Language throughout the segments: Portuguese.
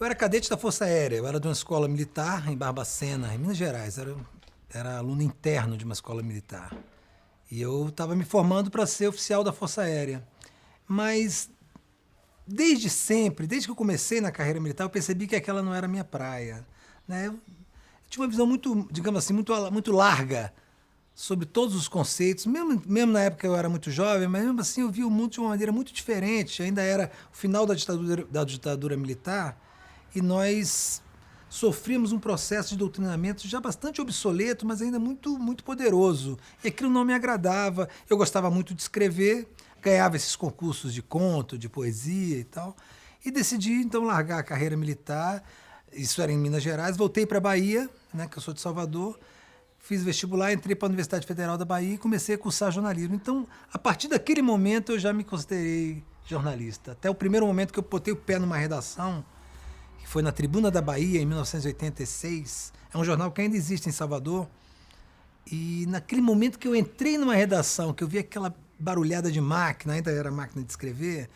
Eu era cadete da Força Aérea, eu era de uma escola militar em Barbacena, em Minas Gerais. Era aluno interno de uma escola militar. E eu estava me formando para ser oficial da Força Aérea. Mas desde sempre, desde que eu comecei na carreira militar, eu percebi que aquela não era a minha praia. Né? Eu tinha uma visão muito, digamos assim, muito larga sobre todos os conceitos. Mesmo na época eu era muito jovem, mas mesmo assim eu vi o mundo de uma maneira muito diferente. Ainda era o final da ditadura militar e nós sofríamos um processo de doutrinamento já bastante obsoleto, mas ainda muito poderoso. E aquilo não me agradava. Eu gostava muito de escrever, ganhava esses concursos de conto, de poesia e tal. E decidi, então, largar a carreira militar. Isso era em Minas Gerais. Voltei para a Bahia, né, que eu sou de Salvador. Fiz vestibular, entrei para a Universidade Federal da Bahia e comecei a cursar jornalismo. Então, a partir daquele momento, eu já me considerei jornalista. Até o primeiro momento que eu botei o pé numa redação, que foi na Tribuna da Bahia, em 1986. É um jornal que ainda existe em Salvador. E naquele momento que eu entrei numa redação, que eu vi aquela barulhada de máquina, ainda era máquina de escrever,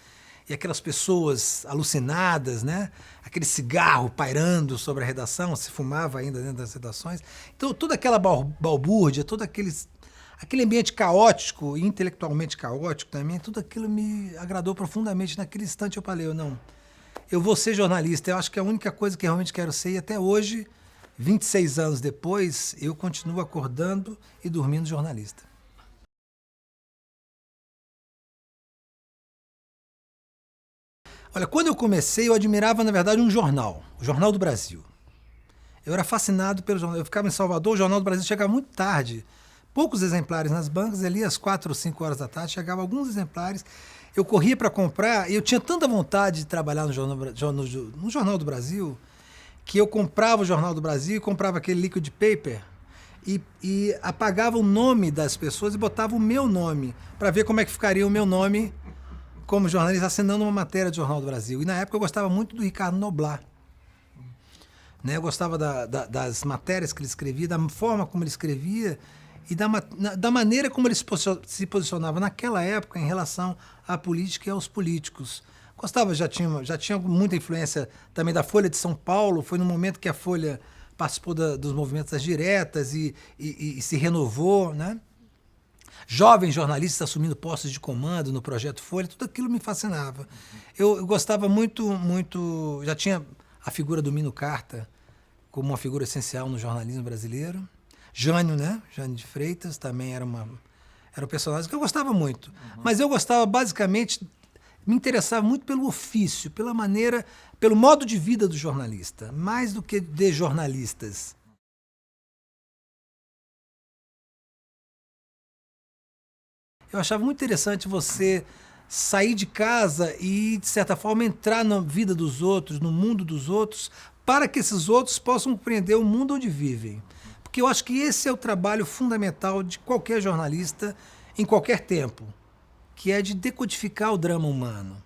e aquelas pessoas alucinadas, né? Aquele cigarro pairando sobre a redação, se fumava ainda dentro das redações. Então, toda aquela balbúrdia, todo aquele ambiente caótico, intelectualmente caótico também, tudo aquilo me agradou profundamente. Naquele instante eu falei, não, eu vou ser jornalista. Eu acho que é a única coisa que realmente quero ser. E até hoje, 26 anos depois, eu continuo acordando e dormindo jornalista. Olha, quando eu comecei, eu admirava, na verdade, um jornal, o Jornal do Brasil. Eu era fascinado pelo jornal. Eu ficava em Salvador, o Jornal do Brasil chegava muito tarde. Poucos exemplares nas bancas, ali às 4 ou 5 horas da tarde, chegavam alguns exemplares. Eu corria para comprar e eu tinha tanta vontade de trabalhar no Jornal do Brasil que eu comprava o Jornal do Brasil e comprava aquele liquid paper e apagava o nome das pessoas e botava o meu nome para ver como é que ficaria o meu nome como jornalista assinando uma matéria do Jornal do Brasil. E na época eu gostava muito do Ricardo Noblat. Né? Eu gostava das matérias que ele escrevia, da forma como ele escrevia e da maneira como ele se posicionava naquela época em relação à política e aos políticos. Gostava, já tinha muita influência também da Folha de São Paulo. Foi no momento que a Folha participou dos movimentos das diretas e se renovou, né? Jovens jornalistas assumindo postos de comando no Projeto Folha, tudo aquilo me fascinava. Eu gostava muito, já tinha a figura do Mino Carta como uma figura essencial no jornalismo brasileiro. Jânio, né? Jânio de Freitas também era um personagem que eu gostava muito. Mas eu gostava, basicamente, me interessava muito pelo ofício, pela maneira, pelo modo de vida do jornalista, mais do que de jornalistas. Eu achava muito interessante você sair de casa e, de certa forma, entrar na vida dos outros, no mundo dos outros, para que esses outros possam compreender o mundo onde vivem. Porque eu acho que esse é o trabalho fundamental de qualquer jornalista em qualquer tempo, que é de decodificar o drama humano.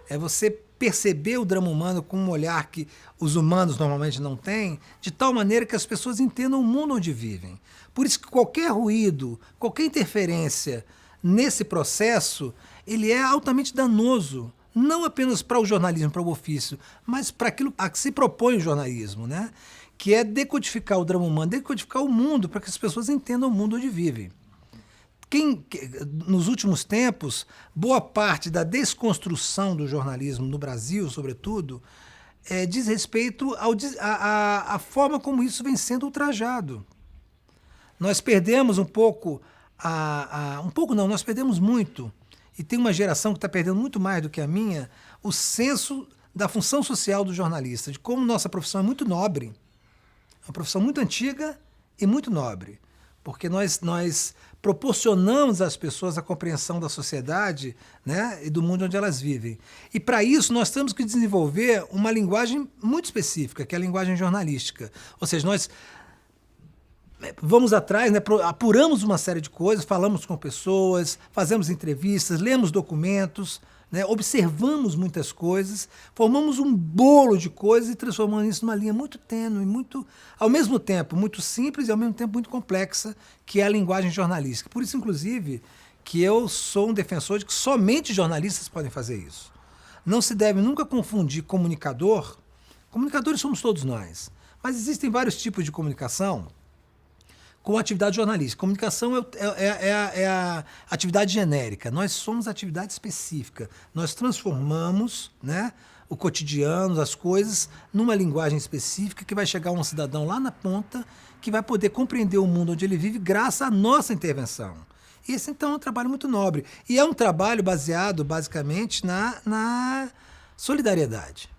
É você perceber o drama humano com um olhar que os humanos normalmente não têm, de tal maneira que as pessoas entendam o mundo onde vivem. Por isso que qualquer ruído, qualquer interferência nesse processo, ele é altamente danoso, não apenas para o jornalismo, para o ofício, mas para aquilo a que se propõe o jornalismo, né? Que é decodificar o drama humano, decodificar o mundo, para que as pessoas entendam o mundo onde vivem. Nos últimos tempos, boa parte da desconstrução do jornalismo no Brasil, sobretudo, diz respeito à forma como isso vem sendo ultrajado. Nós perdemos um pouco, nós perdemos muito, e tem uma geração que está perdendo muito mais do que a minha, o senso da função social do jornalista, de como nossa profissão é muito nobre, uma profissão muito antiga e muito nobre, porque nós proporcionamos às pessoas a compreensão da sociedade, né, e do mundo onde elas vivem. E para isso nós temos que desenvolver uma linguagem muito específica, que é a linguagem jornalística. Ou seja, nós vamos atrás, né, apuramos uma série de coisas, falamos com pessoas, fazemos entrevistas, lemos documentos, né, observamos muitas coisas, formamos um bolo de coisas e transformamos isso numa linha muito tênue, ao mesmo tempo muito simples e ao mesmo tempo muito complexa, que é a linguagem jornalística. Por isso, inclusive, que eu sou um defensor de que somente jornalistas podem fazer isso. Não se deve nunca confundir comunicador Comunicadores somos todos nós. Mas existem vários tipos de comunicação com atividade jornalística. Comunicação é a atividade genérica. Nós somos atividade específica. Nós transformamos, né, o cotidiano, as coisas, numa linguagem específica que vai chegar a um cidadão lá na ponta que vai poder compreender o mundo onde ele vive graças à nossa intervenção. Esse, então, é um trabalho muito nobre. E é um trabalho baseado, basicamente, na solidariedade.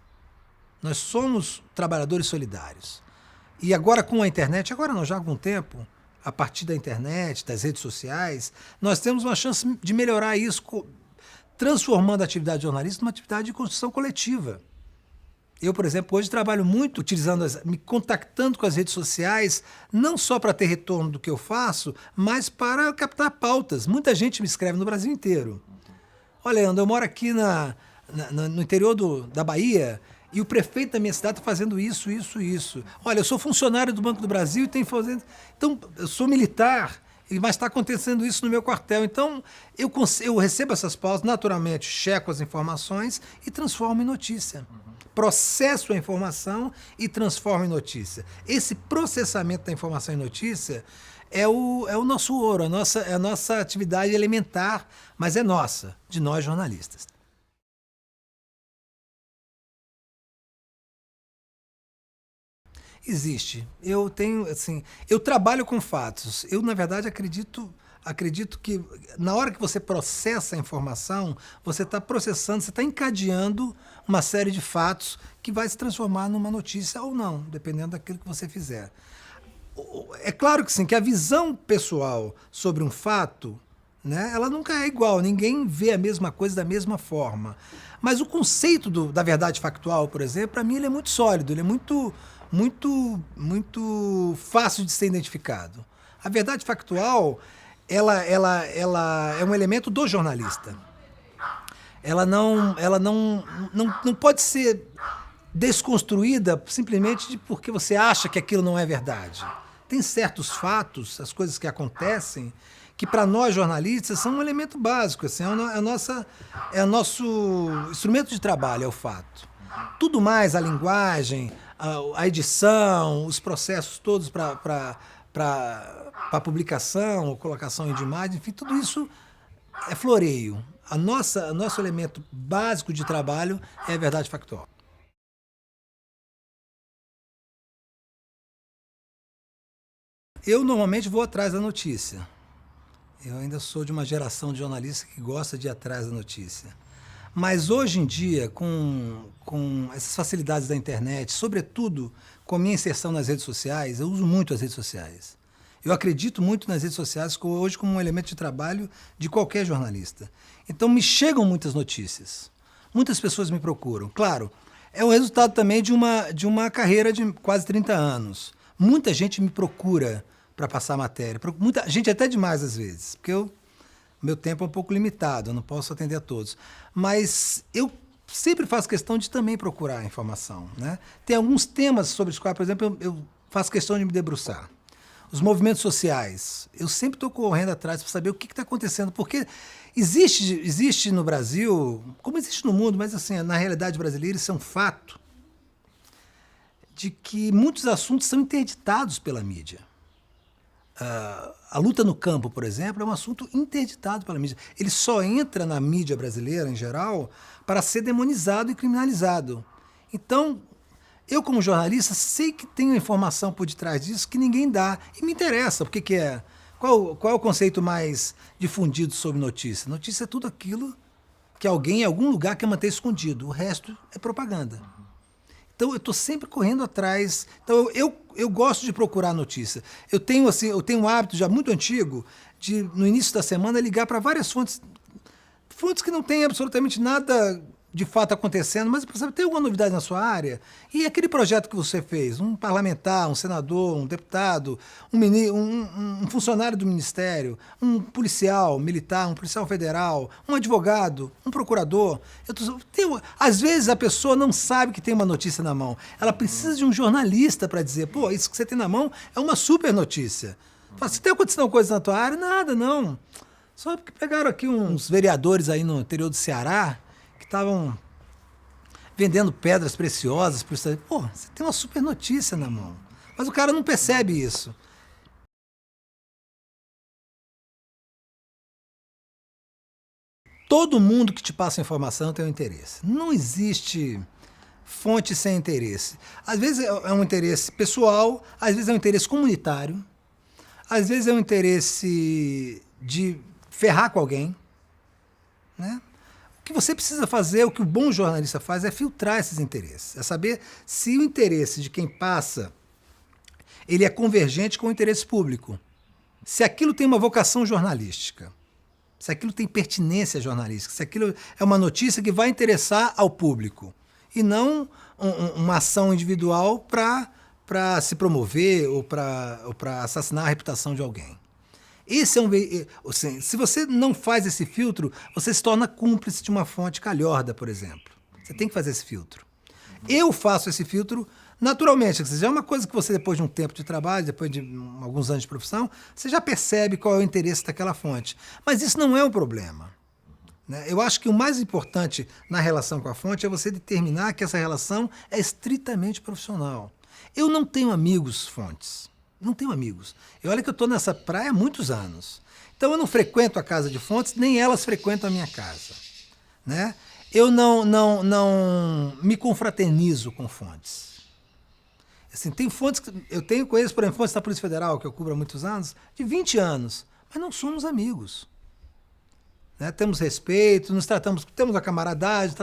Nós somos trabalhadores solidários. E agora com a internet, agora não, já há algum tempo, a partir da internet, das redes sociais, nós temos uma chance de melhorar isso, transformando a atividade jornalística numa atividade de construção coletiva. Eu, por exemplo, hoje trabalho muito utilizando, me contactando com as redes sociais, não só para ter retorno do que eu faço, mas para captar pautas. Muita gente me escreve no Brasil inteiro. Olha, Leandro, eu moro aqui no interior da Bahia e o prefeito da minha cidade está fazendo isso, isso, isso. Olha, eu sou funcionário do Banco do Brasil e tenho fazendo... Então, eu sou militar, mas está acontecendo isso no meu quartel. Então, eu recebo essas pautas, naturalmente, checo as informações e transformo em notícia. Processo a informação e transformo em notícia. Esse processamento da informação em notícia é o nosso ouro, é a nossa atividade elementar, mas é nossa, de nós jornalistas. Existe. Eu tenho, assim, eu trabalho com fatos. Eu, na verdade, acredito que na hora que você processa a informação, você está processando, você está encadeando uma série de fatos que vai se transformar numa notícia ou não, dependendo daquilo que você fizer. É claro que sim, que a visão pessoal sobre um fato, né, ela nunca é igual, ninguém vê a mesma coisa da mesma forma. Mas o conceito da verdade factual, por exemplo, para mim ele é muito sólido, ele é muito fácil de ser identificado. A verdade factual, ela é um elemento do jornalista. Ela não pode ser desconstruída simplesmente porque você acha que aquilo não é verdade. Tem certos fatos, as coisas que acontecem, que para nós jornalistas são um elemento básico, assim, é o nosso instrumento de trabalho, é o fato. Tudo mais, a linguagem, a edição, os processos todos para publicação, colocação de imagem, enfim, tudo isso é floreio. Nosso elemento básico de trabalho é a verdade factual. Eu normalmente vou atrás da notícia. Eu ainda sou de uma geração de jornalistas que gosta de ir atrás da notícia. Mas hoje em dia, com essas facilidades da internet, sobretudo com a minha inserção nas redes sociais, eu uso muito as redes sociais. Eu acredito muito nas redes sociais hoje como um elemento de trabalho de qualquer jornalista. Então me chegam muitas notícias. Muitas pessoas me procuram. Claro, é o resultado também de uma carreira de quase 30 anos. Muita gente me procura para passar matéria. Muita gente até demais às vezes, porque meu tempo é um pouco limitado, eu não posso atender a todos. Mas eu sempre faço questão de também procurar informação, né? Tem alguns temas sobre os quais, por exemplo, eu faço questão de me debruçar. Os movimentos sociais. Eu sempre estou correndo atrás para saber o que está acontecendo, porque existe no Brasil, como existe no mundo, mas assim, na realidade brasileira isso é um fato, de que muitos assuntos são interditados pela mídia. A luta no campo, por exemplo, é um assunto interditado pela mídia. Ele só entra na mídia brasileira, em geral, para ser demonizado e criminalizado. Então, eu, como jornalista, sei que tem uma informação por detrás disso que ninguém dá. E me interessa. Porque que é? Qual é o conceito mais difundido sobre notícia? Notícia é tudo aquilo que alguém em algum lugar quer manter escondido. O resto é propaganda. Então, eu estou sempre correndo atrás. Então, eu gosto de procurar notícia. Eu tenho um hábito já muito antigo de, no início da semana, ligar para várias fontes que não têm absolutamente nada de fato acontecendo, mas sabe, tem alguma novidade na sua área? E aquele projeto que você fez, um parlamentar, um senador, um deputado, um funcionário do ministério, um policial militar, um policial federal, um advogado, um procurador. Às vezes a pessoa não sabe que tem uma notícia na mão. Ela precisa de um jornalista para dizer, pô, isso que você tem na mão é uma super notícia. Fala, se tem acontecido alguma coisa na tua área, nada, não. Só porque pegaram aqui uns vereadores aí no interior do Ceará, estavam vendendo pedras preciosas para o estrangeiro. Pô, você tem uma super notícia na mão. Mas o cara não percebe isso. Todo mundo que te passa informação tem um interesse. Não existe fonte sem interesse. Às vezes é um interesse pessoal, às vezes é um interesse comunitário, às vezes é um interesse de ferrar com alguém, né? O que você precisa fazer, o que o bom jornalista faz, é filtrar esses interesses. É saber se o interesse de quem passa ele é convergente com o interesse público. Se aquilo tem uma vocação jornalística, se aquilo tem pertinência jornalística, se aquilo é uma notícia que vai interessar ao público e não uma ação individual para se promover ou para assassinar a reputação de alguém. Esse é assim, se você não faz esse filtro, você se torna cúmplice de uma fonte calhorda, por exemplo. Você tem que fazer esse filtro. Eu faço esse filtro naturalmente. Já é uma coisa que você, depois de um tempo de trabalho, depois de alguns anos de profissão, você já percebe qual é o interesse daquela fonte. Mas isso não é um problema, né? Eu acho que o mais importante na relação com a fonte é você determinar que essa relação é estritamente profissional. Eu não tenho amigos fontes. Não tenho amigos. E olha que eu estou nessa praia há muitos anos. Então eu não frequento a casa de fontes, nem elas frequentam a minha casa, né? Eu não me confraternizo com fontes. Assim, tem fontes que eu tenho com eles, por exemplo, fontes da Polícia Federal, que eu cubro há muitos anos, de 20 anos, mas não somos amigos. Né? Temos respeito, nos tratamos, temos a camaradagem,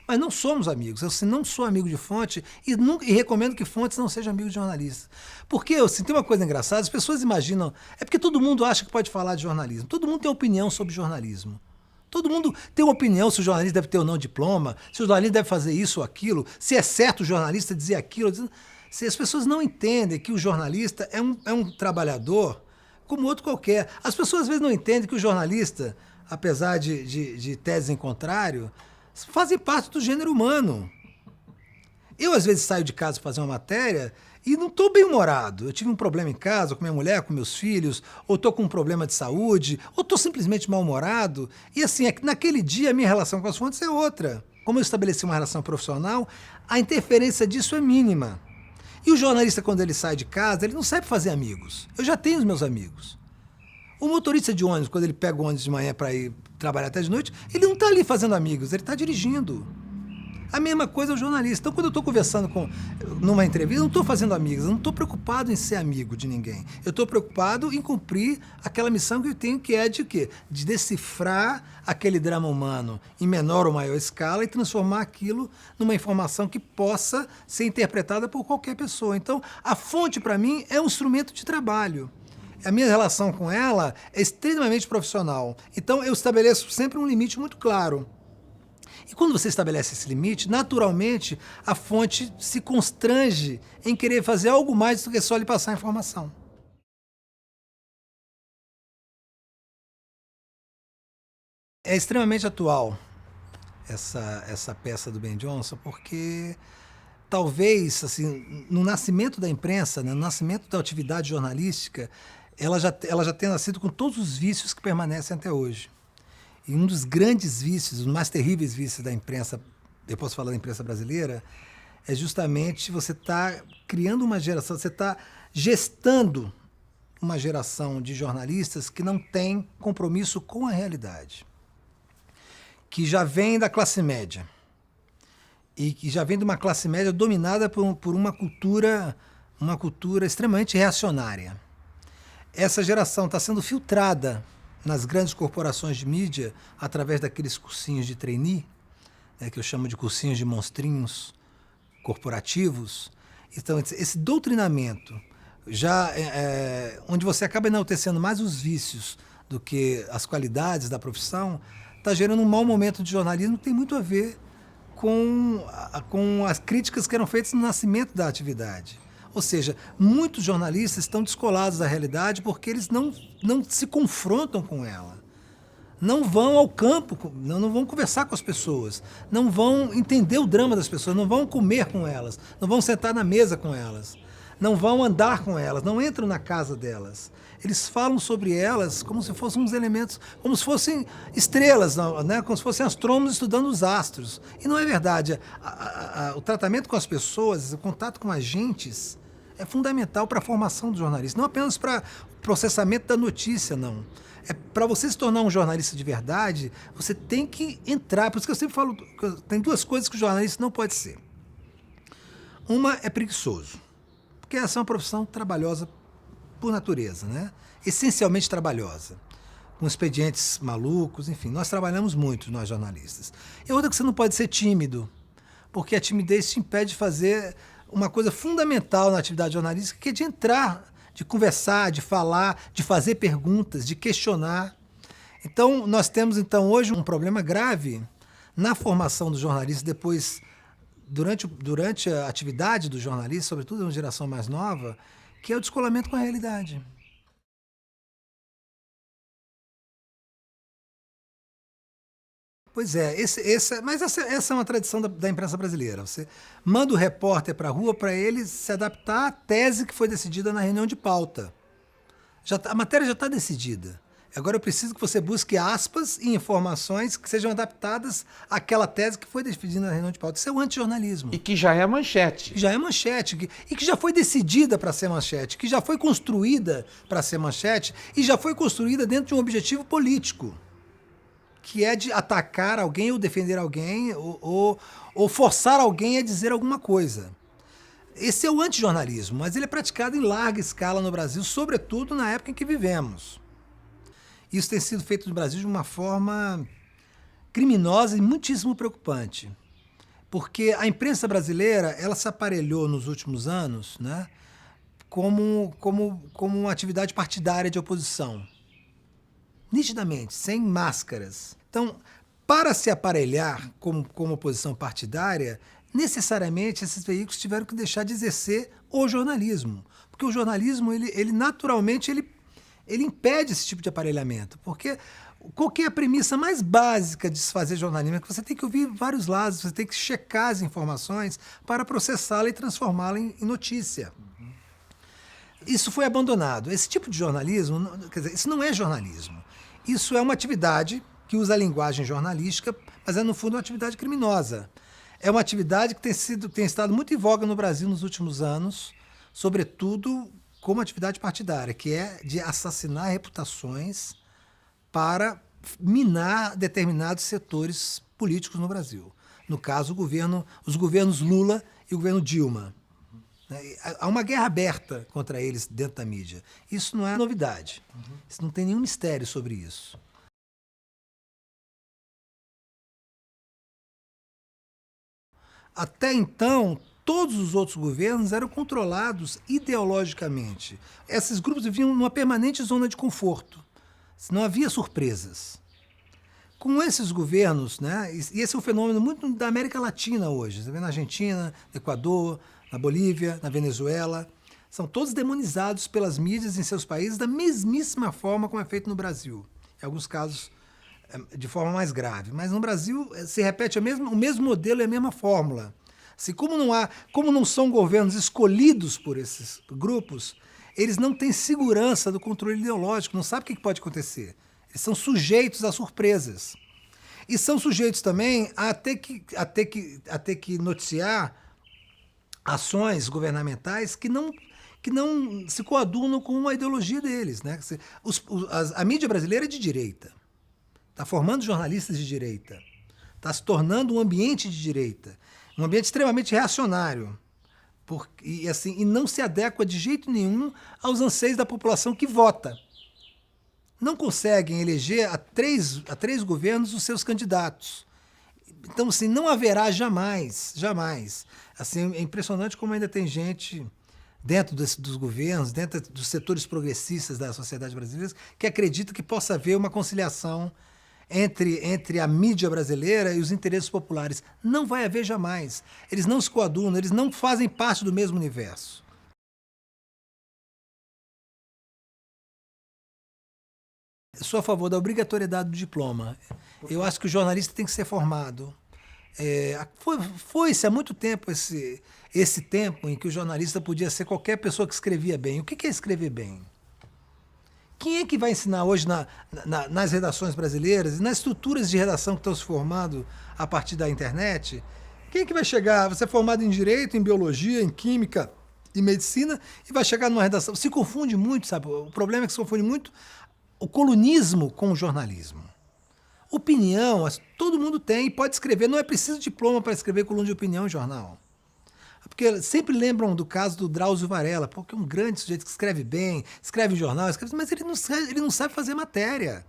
mas não somos amigos. Eu assim, não sou amigo de fonte e recomendo que fontes não sejam amigos de jornalistas. Porque assim, tem uma coisa engraçada, as pessoas imaginam, é porque todo mundo acha que pode falar de jornalismo, todo mundo tem opinião sobre jornalismo. Todo mundo tem uma opinião se o jornalista deve ter ou não diploma, se o jornalista deve fazer isso ou aquilo, se é certo o jornalista dizer aquilo. Se as pessoas não entendem que o jornalista é um trabalhador como outro qualquer. As pessoas às vezes não entendem que o jornalista, apesar de teses em contrário, fazem parte do gênero humano. Eu às vezes saio de casa para fazer uma matéria e não estou bem-humorado. Eu tive um problema em casa, com minha mulher, com meus filhos, ou estou com um problema de saúde, ou estou simplesmente mal-humorado. E assim, naquele dia a minha relação com as fontes é outra. Como eu estabeleci uma relação profissional, a interferência disso é mínima. E o jornalista, quando ele sai de casa, ele não sai para fazer amigos. Eu já tenho os meus amigos. O motorista de ônibus, quando ele pega o ônibus de manhã para ir trabalhar até de noite, ele não está ali fazendo amigos, ele está dirigindo. A mesma coisa é o jornalista. Então, quando eu estou conversando numa entrevista, eu não estou fazendo amigos, eu não estou preocupado em ser amigo de ninguém. Eu estou preocupado em cumprir aquela missão que eu tenho, que é de quê? De decifrar aquele drama humano em menor ou maior escala e transformar aquilo numa informação que possa ser interpretada por qualquer pessoa. Então, a fonte, para mim, é um instrumento de trabalho. A minha relação com ela é extremamente profissional. Então, eu estabeleço sempre um limite muito claro. E quando você estabelece esse limite, naturalmente a fonte se constrange em querer fazer algo mais do que só lhe passar a informação. É extremamente atual essa peça do Ben Johnson, porque talvez assim, no nascimento da imprensa, né, no nascimento da atividade jornalística, ela já tenha nascido com todos os vícios que permanecem até hoje. E um dos grandes vícios, os mais terríveis vícios da imprensa, eu posso falar da imprensa brasileira, é justamente você estar criando uma geração, você está gestando uma geração de jornalistas que não tem compromisso com a realidade, que já vem da classe média e que já vem de uma classe média dominada por uma cultura extremamente reacionária. Essa geração está sendo filtrada nas grandes corporações de mídia, através daqueles cursinhos de trainee, né, que eu chamo de cursinhos de monstrinhos corporativos. Então, esse doutrinamento, onde você acaba enaltecendo mais os vícios do que as qualidades da profissão, está gerando um mau momento de jornalismo que tem muito a ver com as críticas que eram feitas no nascimento da atividade. Ou seja, muitos jornalistas estão descolados da realidade porque eles não se confrontam com ela. Não vão ao campo, não vão conversar com as pessoas, não vão entender o drama das pessoas, não vão comer com elas, não vão sentar na mesa com elas, não vão andar com elas, não entram na casa delas. eles falam sobre elas como se fossem uns elementos, como se fossem estrelas, né? Como se fossem astrônomos estudando os astros. E não é verdade. O tratamento com as pessoas, o contato com agentes, é fundamental para a formação do jornalista, não apenas para o processamento da notícia, não. É para você se tornar um jornalista de verdade, você tem que entrar. Por isso que eu sempre falo, tem duas coisas que o jornalista não pode ser. Uma é preguiçoso, porque essa é uma profissão trabalhosa por natureza, né? Essencialmente trabalhosa, com expedientes malucos, enfim, nós trabalhamos muito, nós jornalistas. E outra que você não pode ser tímido, porque a timidez te impede de fazer uma coisa fundamental na atividade jornalística, que é de entrar, de conversar, de falar, de fazer perguntas, de questionar. Então, nós temos então hoje um problema grave na formação do jornalista depois, durante a atividade do jornalista, sobretudo uma geração mais nova, que é o descolamento com a realidade. Pois é, mas essa é uma tradição da imprensa brasileira. Você manda o repórter para a rua para ele se adaptar à tese que foi decidida na reunião de pauta. A matéria já está decidida. Agora eu preciso que você busque aspas e informações que sejam adaptadas àquela tese que foi definida na reunião de pauta. Isso é o antijornalismo. E que já é manchete. Que já é manchete, e que já foi decidida para ser manchete, que já foi construída para ser manchete e já foi construída dentro de um objetivo político, que é de atacar alguém ou defender alguém ou forçar alguém a dizer alguma coisa. Esse é o antijornalismo, mas ele é praticado em larga escala no Brasil, sobretudo na época em que vivemos. Isso tem sido feito no Brasil de uma forma criminosa e muitíssimo preocupante, porque a imprensa brasileira ela se aparelhou nos últimos anos, né, como uma atividade partidária de oposição. Nitidamente, sem máscaras. Então, para se aparelhar como oposição partidária, necessariamente esses veículos tiveram que deixar de exercer o jornalismo. Porque o jornalismo, ele naturalmente, ele impede esse tipo de aparelhamento. Porque qual que é a premissa mais básica de se fazer jornalismo? É que você tem que ouvir vários lados, você tem que checar as informações para processá-la e transformá-la em notícia. Isso foi abandonado. Esse tipo de jornalismo, quer dizer, isso não é jornalismo. Isso é uma atividade que usa a linguagem jornalística, mas é, no fundo, uma atividade criminosa. É uma atividade que tem estado muito em voga no Brasil nos últimos anos, sobretudo como atividade partidária, que é de assassinar reputações para minar determinados setores políticos no Brasil. No caso, os governos Lula e o governo Dilma. Há uma guerra aberta contra eles dentro da mídia. Isso não é novidade. Isso não tem nenhum mistério sobre isso. Até então, todos os outros governos eram controlados ideologicamente. Esses grupos viviam numa permanente zona de conforto. Não havia surpresas. Com esses governos, né, e esse é um fenômeno muito da América Latina hoje, você vê na Argentina, no Equador, na Bolívia, na Venezuela, são todos demonizados pelas mídias em seus países da mesmíssima forma como é feito no Brasil. Em alguns casos, de forma mais grave. Mas no Brasil se repete o mesmo modelo e a mesma fórmula. Assim, como não são governos escolhidos por esses grupos, eles não têm segurança do controle ideológico, não sabem o que pode acontecer. Eles são sujeitos a surpresas. E são sujeitos também a ter que noticiar ações governamentais que não se coadunam com a ideologia deles, né? A mídia brasileira é de direita, está formando jornalistas de direita, está se tornando um ambiente de direita, um ambiente extremamente reacionário, e não se adequa de jeito nenhum aos anseios da população que vota. Não conseguem eleger a três governos os seus candidatos. Então, assim, não haverá jamais. Assim, é impressionante como ainda tem gente dentro dos governos, dentro dos setores progressistas da sociedade brasileira, que acredita que possa haver uma conciliação entre a mídia brasileira e os interesses populares. Não vai haver jamais. Eles não se coadunam, eles não fazem parte do mesmo universo. Eu sou a favor da obrigatoriedade do diploma. Eu acho que o jornalista tem que ser formado. Foi-se há muito tempo esse tempo em que o jornalista podia ser qualquer pessoa que escrevia bem. O que é escrever bem? Quem é que vai ensinar hoje nas redações brasileiras e nas estruturas de redação que estão se formando a partir da internet? Quem é que vai chegar? Você é formado em Direito, em Biologia, em Química, em Medicina e vai chegar numa redação. Se confunde muito, sabe? O problema é que se confunde muito o colunismo com o jornalismo. Opinião, todo mundo tem e pode escrever. Não é preciso diploma para escrever coluna de opinião em jornal. Porque sempre lembram do caso do Drauzio Varela, porque é um grande sujeito que escreve bem, escreve em jornal, mas ele não sabe fazer matéria.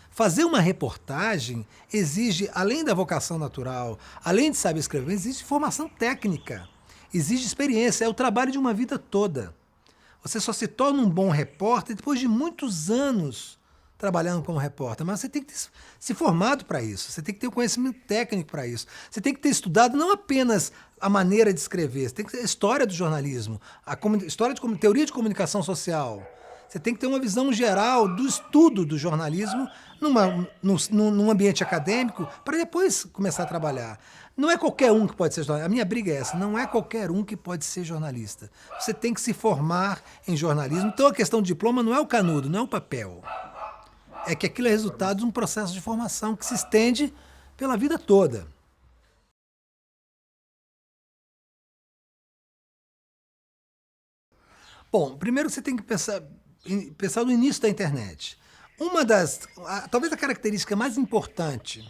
Fazer uma reportagem exige, além da vocação natural, além de saber escrever, exige formação técnica, exige experiência, é o trabalho de uma vida toda. Você só se torna um bom repórter depois de muitos anos trabalhando como repórter, mas você tem que ter se formado para isso, você tem que ter o conhecimento técnico para isso, você tem que ter estudado não apenas a maneira de escrever, você tem que ter a história do jornalismo, teoria de comunicação social, você tem que ter uma visão geral do estudo do jornalismo num ambiente acadêmico para depois começar a trabalhar. Não é qualquer um que pode ser jornalista. A minha briga é essa, não é qualquer um que pode ser jornalista. Você tem que se formar em jornalismo. Então a questão do diploma não é o canudo, não é o papel. É que aquilo é resultado de um processo de formação que se estende pela vida toda. Bom, primeiro você tem que pensar no início da internet. Talvez a característica mais importante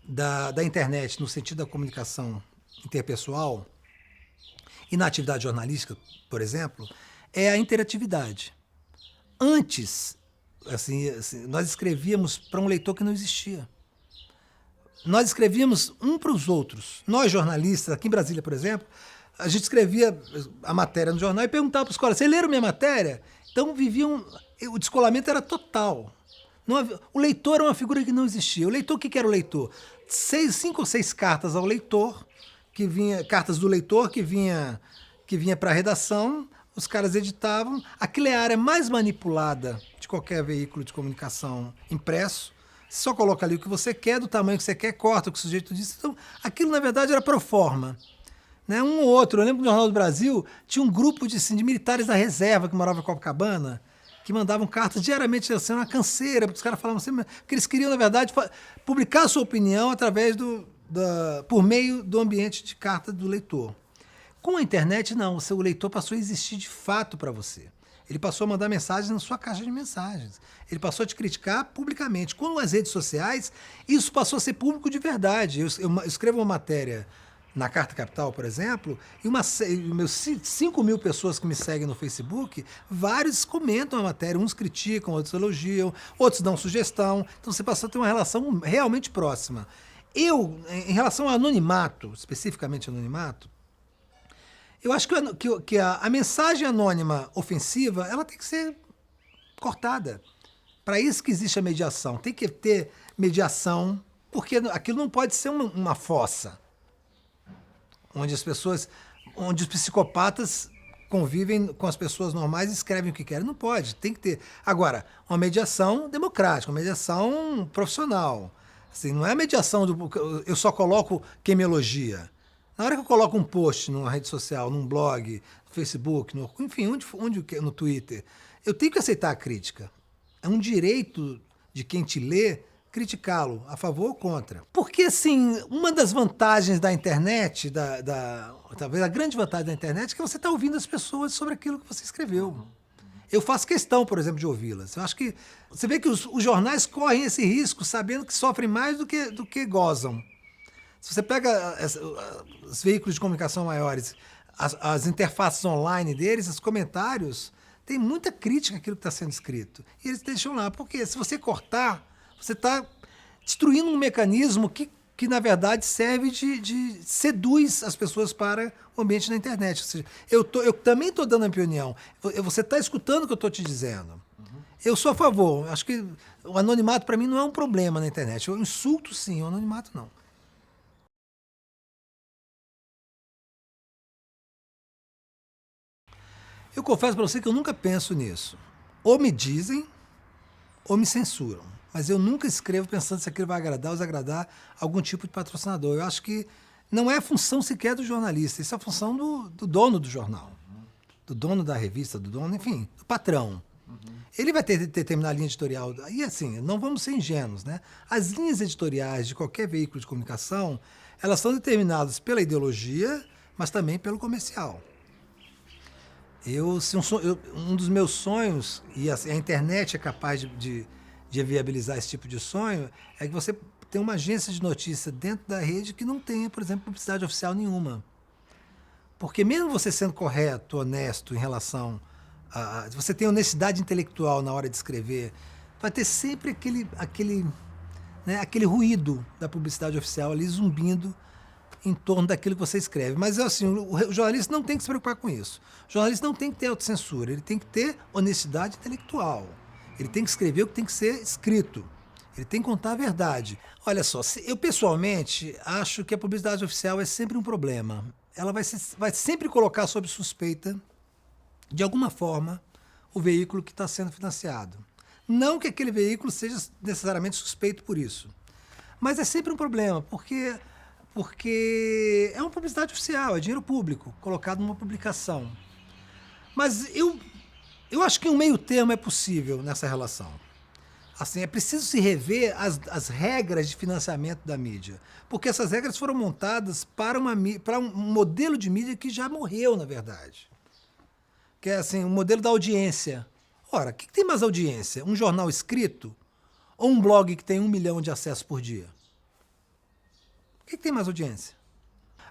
da internet no sentido da comunicação interpessoal e na atividade jornalística, por exemplo, é a interatividade. Antes, nós escrevíamos para um leitor que não existia. Nós escrevíamos um para os outros. Nós, jornalistas, aqui em Brasília, por exemplo, a gente escrevia a matéria no jornal e perguntava para os colegas, vocês leram minha matéria? Então o descolamento era total. O leitor era uma figura que não existia. O leitor, o que era o leitor? 5 ou 6 cartas ao leitor, cartas do leitor que vinha para a redação, os caras editavam. Aquilo é a área mais manipulada de qualquer veículo de comunicação impresso. Você só coloca ali o que você quer, do tamanho que você quer, corta o que o sujeito disse. Então, aquilo, na verdade, era pro forma. Né? Um ou outro. Eu lembro que no Jornal do Brasil tinha um grupo de militares da reserva que morava em Copacabana, que mandavam cartas diariamente, assim, uma canseira, porque os caras falavam assim, que eles queriam, na verdade, publicar a sua opinião através por meio do ambiente de carta do leitor. Com a internet, não. O seu leitor passou a existir de fato para você. Ele passou a mandar mensagens na sua caixa de mensagens. Ele passou a te criticar publicamente. Com as redes sociais, isso passou a ser público de verdade. Eu escrevo uma matéria na Carta Capital, por exemplo, e meus 5 mil pessoas que me seguem no Facebook, vários comentam a matéria, uns criticam, outros elogiam, outros dão sugestão. Então você passou a ter uma relação realmente próxima. Em relação ao anonimato, especificamente anonimato, eu acho que a mensagem anônima ofensiva, ela tem que ser cortada. Para isso que existe a mediação. Tem que ter mediação, porque aquilo não pode ser uma fossa, onde os psicopatas convivem com as pessoas normais e escrevem o que querem. Não pode, tem que ter. Agora, uma mediação democrática, uma mediação profissional. Assim, não é a mediação eu só coloco quem me elogia. Na hora que eu coloco um post numa rede social, num blog, no Facebook, enfim, no Twitter, eu tenho que aceitar a crítica. É um direito de quem te lê criticá-lo, a favor ou contra. Porque, assim, uma das vantagens da internet, talvez a grande vantagem da internet, é que você está ouvindo as pessoas sobre aquilo que você escreveu. Eu faço questão, por exemplo, de ouvi-las. Eu acho que você vê que os jornais correm esse risco sabendo que sofrem mais do que gozam. Se você pega os veículos de comunicação maiores, as interfaces online deles, os comentários, tem muita crítica àquilo que está sendo escrito. E eles deixam lá, porque se você cortar, você está destruindo um mecanismo que na verdade, serve de seduz as pessoas para o ambiente da internet. Ou seja, eu também estou dando a minha opinião. Você está escutando o que eu estou te dizendo. Eu sou a favor. Acho que o anonimato, para mim, não é um problema na internet. Eu insulto, sim. O anonimato, não. Eu confesso para você que eu nunca penso nisso. Ou me dizem, ou me censuram. Mas eu nunca escrevo pensando se aquilo vai agradar ou desagradar algum tipo de patrocinador. Eu acho que não é a função sequer do jornalista, isso é a função do dono do jornal, do dono da revista, do dono, enfim, do patrão. Ele vai ter determinada linha editorial. E assim, não vamos ser ingênuos, né? As linhas editoriais de qualquer veículo de comunicação, elas são determinadas pela ideologia, mas também pelo comercial. Um dos meus sonhos, e a internet é capaz de viabilizar esse tipo de sonho, é que você tem uma agência de notícia dentro da rede que não tenha, por exemplo, publicidade oficial nenhuma. Porque mesmo você sendo correto, honesto em relação você tem honestidade intelectual na hora de escrever, vai ter sempre aquele ruído da publicidade oficial ali zumbindo em torno daquilo que você escreve. Mas assim, o jornalista não tem que se preocupar com isso. O jornalista não tem que ter autocensura, ele tem que ter honestidade intelectual. Ele tem que escrever o que tem que ser escrito. Ele tem que contar a verdade. Olha só, eu pessoalmente acho que a publicidade oficial é sempre um problema. Ela vai sempre colocar sob suspeita, de alguma forma, o veículo que está sendo financiado. Não que aquele veículo seja necessariamente suspeito por isso. Mas é sempre um problema, porque é uma publicidade oficial, é dinheiro público, colocado numa publicação. Mas eu acho que um meio termo é possível nessa relação. Assim, é preciso se rever as regras de financiamento da mídia, porque essas regras foram montadas para um modelo de mídia que já morreu, na verdade. Que é assim, o modelo da audiência. Ora, o que tem mais audiência? Um jornal escrito ou um blog que tem 1 milhão de acessos por dia? O que tem mais audiência?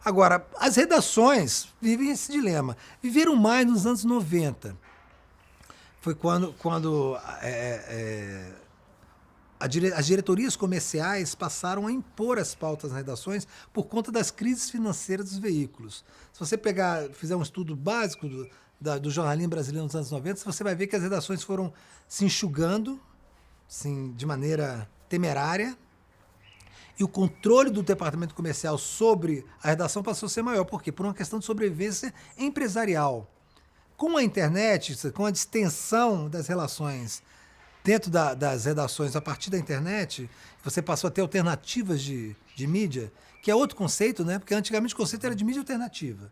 Agora, as redações vivem esse dilema. Viveram mais nos anos 90. Foi quando as diretorias comerciais passaram a impor as pautas nas redações por conta das crises financeiras dos veículos. Se você fizer um estudo básico do jornalismo brasileiro nos anos 90, você vai ver que as redações foram se enxugando assim, de maneira temerária, e o controle do departamento comercial sobre a redação passou a ser maior. Por quê? Por uma questão de sobrevivência empresarial. Com a internet, com a distensão das relações dentro das redações a partir da internet, você passou a ter alternativas de mídia, que é outro conceito, né? Porque antigamente o conceito era de mídia alternativa.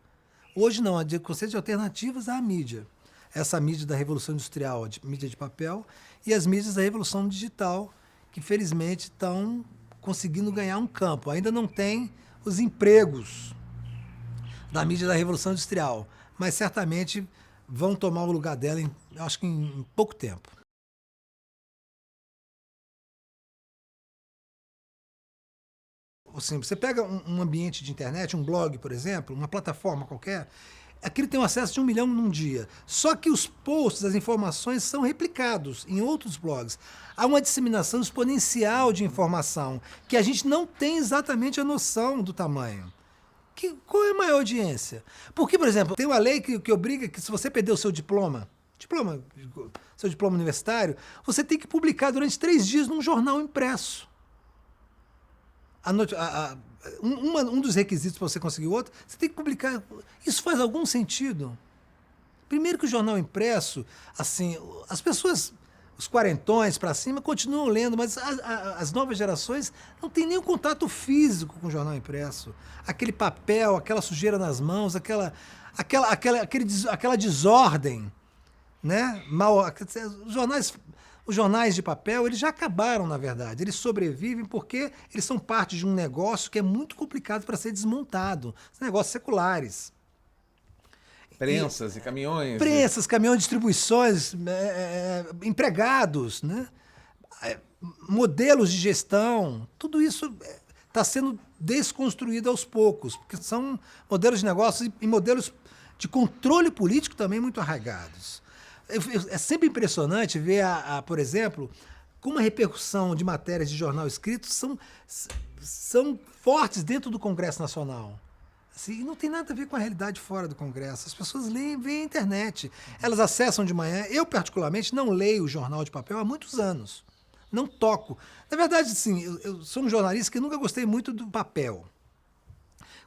Hoje não, é o conceito de alternativas à mídia. Essa mídia da Revolução Industrial, a mídia de papel, e as mídias da Revolução Digital, que felizmente estão conseguindo ganhar um campo. Ainda não tem os empregos da mídia da Revolução Industrial, mas certamente vão tomar o lugar dela, acho que em pouco tempo. Assim, você pega um ambiente de internet, um blog, por exemplo, uma plataforma qualquer, aquilo tem um acesso de 1 milhão num dia. Só que os posts, as informações são replicados em outros blogs. Há uma disseminação exponencial de informação que a gente não tem exatamente a noção do tamanho. Qual é a maior audiência? Porque, por exemplo, tem uma lei que obriga que se você perder o seu seu diploma universitário, você tem que publicar durante 3 dias num jornal impresso. Um dos requisitos para você conseguir outro, você tem que publicar. Isso faz algum sentido? Primeiro que o jornal impresso, assim, as pessoas, os quarentões para cima, continuam lendo, mas as novas gerações não têm nenhum contato físico com o jornal impresso. Aquele papel, aquela sujeira nas mãos, aquela desordem, né? Os jornais de papel, eles já acabaram, na verdade. Eles sobrevivem porque eles são parte de um negócio que é muito complicado para ser desmontado. São negócios seculares. Prensas e caminhões. Prensas, caminhões de distribuições, empregados, né? Modelos de gestão, tudo isso está sendo desconstruído aos poucos, porque são modelos de negócios e modelos de controle político também muito arraigados. É sempre impressionante ver, por exemplo, como a repercussão de matérias de jornal escrito são fortes dentro do Congresso Nacional. Assim, não tem nada a ver com a realidade fora do Congresso. As pessoas veem a internet. Elas acessam de manhã. Eu, particularmente, não leio o jornal de papel há muitos anos. Não toco. Na verdade, sim, eu sou um jornalista que nunca gostei muito do papel.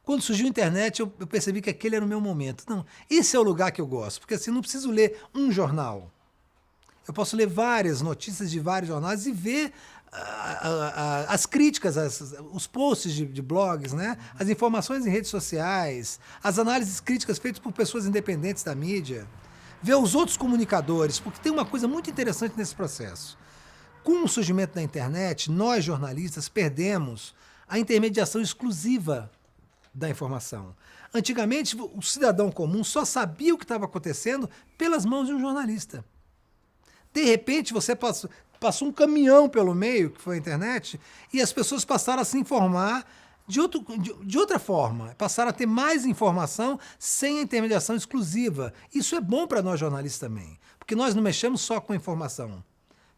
Quando surgiu a internet, eu percebi que aquele era o meu momento. Não, esse é o lugar que eu gosto, porque assim, não preciso ler um jornal. Eu posso ler várias notícias de vários jornais e ver as críticas, os posts de blogs, né? As informações em redes sociais, as análises críticas feitas por pessoas independentes da mídia. ver os outros comunicadores, porque tem uma coisa muito interessante nesse processo. Com o surgimento da internet, nós jornalistas perdemos a intermediação exclusiva da informação. Antigamente, o cidadão comum só sabia o que estava acontecendo pelas mãos de um jornalista. De repente, você passou um caminhão pelo meio, que foi a internet, e as pessoas passaram a se informar de outra forma, passaram a ter mais informação sem a intermediação exclusiva. Isso é bom para nós jornalistas também, porque nós não mexemos só com informação.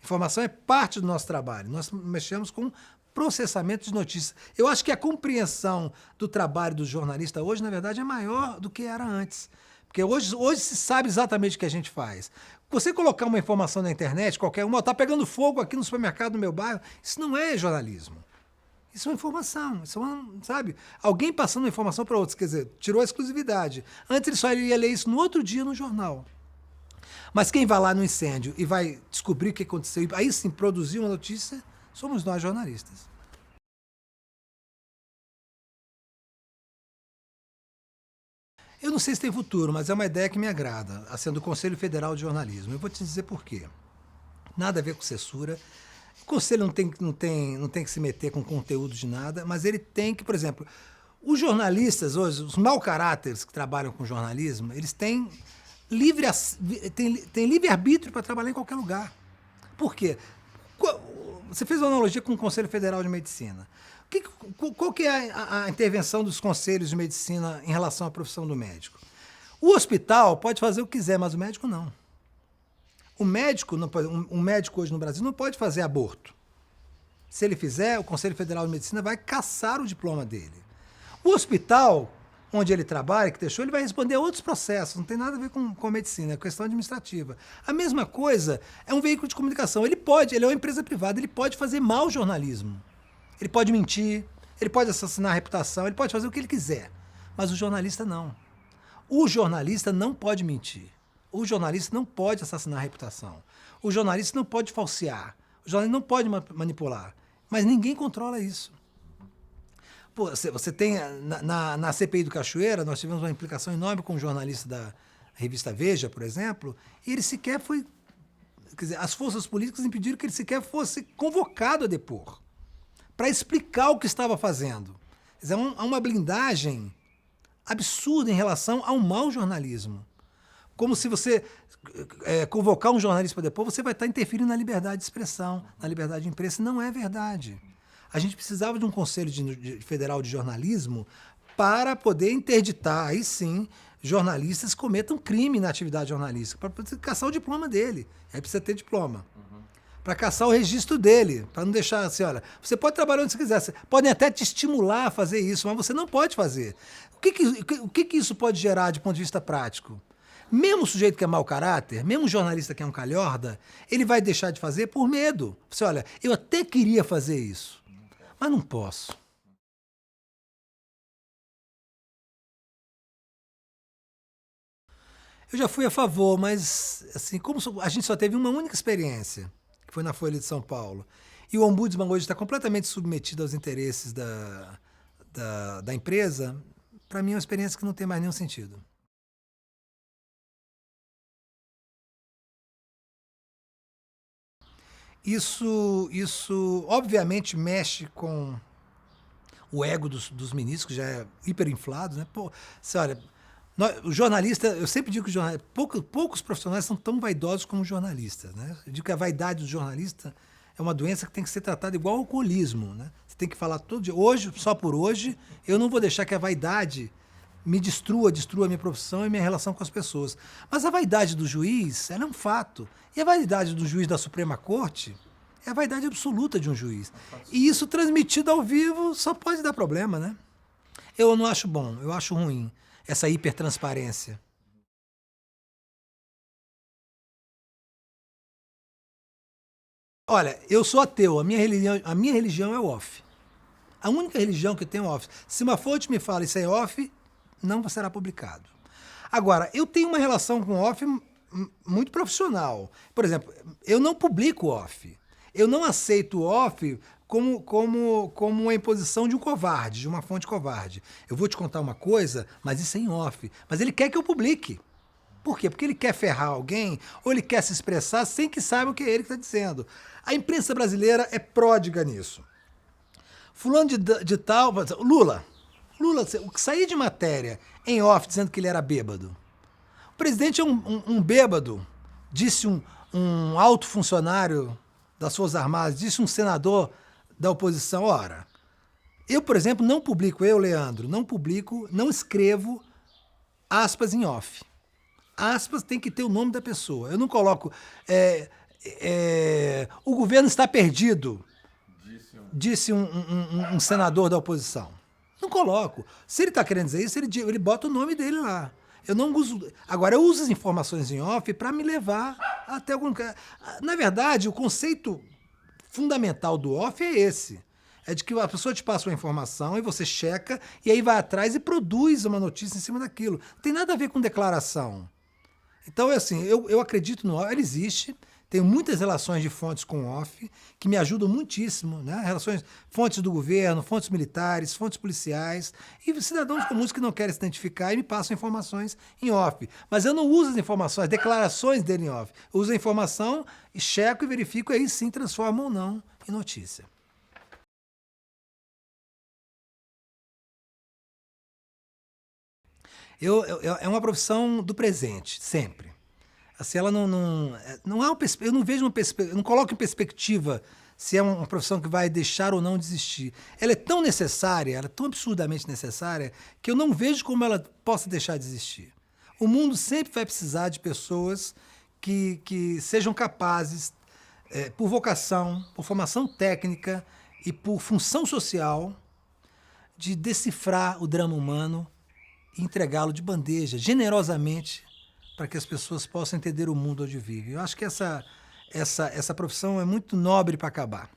Informação é parte do nosso trabalho, nós mexemos com processamento de notícias. Eu acho que a compreensão do trabalho do jornalista hoje, na verdade, é maior do que era antes. Porque hoje se sabe exatamente o que a gente faz. Você colocar uma informação na internet, qualquer uma, está pegando fogo aqui no supermercado do meu bairro, isso não é jornalismo. Isso é uma informação, isso é sabe? Alguém passando uma informação para outros, quer dizer, tirou a exclusividade. Antes ele só ia ler isso no outro dia no jornal. Mas quem vai lá no incêndio e vai descobrir o que aconteceu, e aí sim produzir uma notícia, somos nós jornalistas. Eu não sei se tem futuro, mas é uma ideia que me agrada, a sendo do Conselho Federal de Jornalismo. Eu vou te dizer por quê. Nada a ver com censura. O Conselho não tem que se meter com conteúdo de nada, mas ele tem que, por exemplo, os jornalistas hoje, os mau caráteres que trabalham com jornalismo, eles têm livre-arbítrio para trabalhar em qualquer lugar. Por quê? Você fez uma analogia com o Conselho Federal de Medicina. Qual que é a intervenção dos conselhos de medicina em relação à profissão do médico? O hospital pode fazer o que quiser, mas o médico não. O médico, não pode, um médico hoje no Brasil não pode fazer aborto. Se ele fizer, o Conselho Federal de Medicina vai cassar o diploma dele. O hospital onde ele trabalha, que deixou, ele vai responder a outros processos, não tem nada a ver com medicina, é questão administrativa. A mesma coisa é um veículo de comunicação. Ele é uma empresa privada, ele pode fazer mau jornalismo. Ele pode mentir, ele pode assassinar a reputação, ele pode fazer o que ele quiser. Mas o jornalista não. O jornalista não pode mentir. O jornalista não pode assassinar a reputação. O jornalista não pode falsear. O jornalista não pode manipular. Mas ninguém controla isso. Pô, você tem, na CPI do Cachoeira, nós tivemos uma implicação enorme com um jornalista da revista Veja, por exemplo, e ele sequer foi... Quer dizer, as forças políticas impediram que ele sequer fosse convocado a depor, para explicar o que estava fazendo. Quer dizer, há uma blindagem absurda em relação ao mau jornalismo. Como se você convocar um jornalista para depor, você vai estar interferindo na liberdade de expressão, na liberdade de imprensa. Não é verdade. A gente precisava de um Conselho Federal de Jornalismo para poder interditar, aí sim, jornalistas que cometam crime na atividade jornalística, para poder caçar o diploma dele. Aí precisa ter diploma. Para caçar o registro dele, para não deixar assim, olha, você pode trabalhar onde você quiser, podem até te estimular a fazer isso, mas você não pode fazer. O que isso pode gerar de ponto de vista prático? Mesmo o sujeito que é mau caráter, mesmo o jornalista que é um calhorda, ele vai deixar de fazer por medo. Você olha, eu até queria fazer isso, mas não posso. Eu já fui a favor, mas assim, como a gente só teve uma única experiência, que foi na Folha de São Paulo, e o ombudsman hoje está completamente submetido aos interesses da empresa, para mim é uma experiência que não tem mais nenhum sentido. Isso obviamente mexe com o ego dos ministros, que já é hiperinflado, né? Pô, você olha, o jornalista, eu sempre digo que poucos profissionais são tão vaidosos como jornalistas, né? Eu digo que a vaidade do jornalista é uma doença que tem que ser tratada igual ao alcoolismo, né? Você tem que falar todo dia. Hoje, só por hoje, eu não vou deixar que a vaidade me destrua a minha profissão e minha relação com as pessoas. Mas a vaidade do juiz, ela é um fato. E a vaidade do juiz da Suprema Corte é a vaidade absoluta de um juiz. E isso transmitido ao vivo só pode dar problema, né? Eu não acho bom, eu acho ruim essa hipertransparência. Olha, eu sou ateu, a minha religião é off. A única religião que eu tenho é off. Se uma fonte me fala isso é off, não será publicado. Agora, eu tenho uma relação com off muito profissional. Por exemplo, eu não publico off. Eu não aceito off como uma imposição de um covarde, de uma fonte covarde. Eu vou te contar uma coisa, mas isso é em off. Mas ele quer que eu publique. Por quê? Porque ele quer ferrar alguém ou ele quer se expressar sem que saiba o que é ele que está dizendo. A imprensa brasileira é pródiga nisso. Fulano de tal, Lula, sair de matéria em off dizendo que ele era bêbado. O presidente é um bêbado, disse um alto funcionário das Forças Armadas, disse um senador da oposição. Ora, eu, por exemplo, não publico, Leandro, não escrevo aspas em off. Aspas tem que ter o nome da pessoa. Eu não coloco o governo está perdido, disse um senador da oposição. Não coloco. Se ele está querendo dizer isso, ele bota o nome dele lá. Eu não uso. Agora, eu uso as informações em off para me levar até algum. Na verdade, o conceito fundamental do off é esse. É de que a pessoa te passa uma informação e você checa e aí vai atrás e produz uma notícia em cima daquilo. Não tem nada a ver com declaração. Então, é assim, eu acredito no off, ele existe. Tenho muitas relações de fontes com off que me ajudam muitíssimo, né? Fontes do governo, fontes militares, fontes policiais e cidadãos comuns que não querem se identificar e me passam informações em off. Mas eu não uso as informações, as declarações dele em off. Eu uso a informação e checo e verifico e aí sim transformo ou não em notícia. É uma profissão do presente, sempre. Assim, ela não há eu não vejo eu não coloco em perspectiva se é uma profissão que vai deixar ou não de existir. Ela é tão necessária, ela é tão absurdamente necessária, que eu não vejo como ela possa deixar de existir. O mundo sempre vai precisar de pessoas que sejam capazes, por vocação, por formação técnica e por função social, de decifrar o drama humano e entregá-lo de bandeja, generosamente, para que as pessoas possam entender o mundo onde vivem. Eu acho que essa profissão é muito nobre para acabar.